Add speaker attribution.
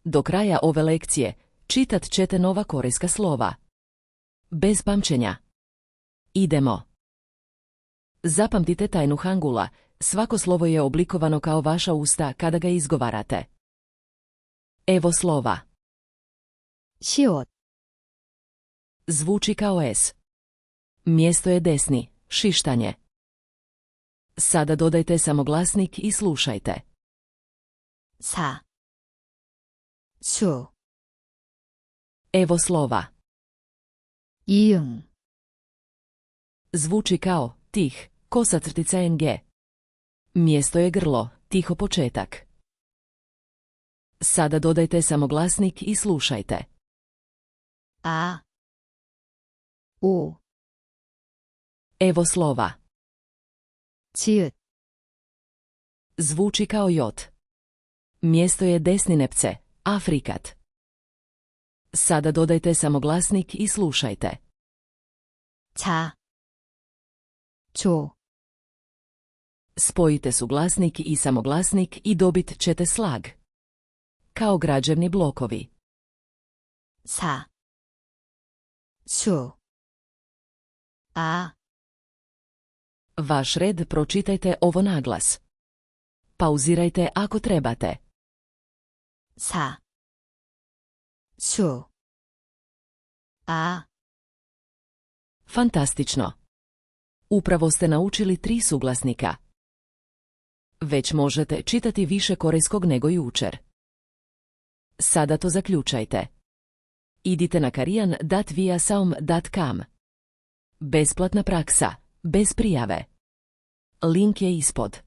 Speaker 1: Do kraja ove lekcije čitat ćete nova korejska slova. Bez pamćenja. Idemo. Zapamtite tajnu hangula. Svako slovo je oblikovano kao vaša usta kada ga izgovarate. Evo slova.
Speaker 2: 시옷,
Speaker 1: Zvuči kao S. Mjesto je desni, šištanje. Sada dodajte samo glasnik i slušajte.
Speaker 2: 사, 수,
Speaker 1: Evo slova.
Speaker 2: 이응,
Speaker 1: Zvuči kao tih, kosacrtica ng. Mjesto je grlo, tiho početak. Sada dodajte samo glasnik i slušajte.
Speaker 2: 아, 오,
Speaker 1: Evo slova.
Speaker 2: 지읒,
Speaker 1: Zvuči kao J. Mjesto je desni nepce, afrikat. Sada dodajte samo glasnik i slušajte.
Speaker 2: 자, 조,
Speaker 1: Spojite su glasnik i samoglasnik i dobit ćete slag. Kao građevni blokovi.
Speaker 2: 사, 수, 아,
Speaker 1: Vaš red pročitajte ovo naglas. Pauzirajte ako trebate.
Speaker 2: 사, 수, 아,
Speaker 1: Fantastično. Upravo ste naučili 3 suglasnika. Već možete čitati više korejskog nego jučer. Sada to zaključajte. Idite na karian.viasaum.com. Besplatna praksa, bez prijave. Link je ispod.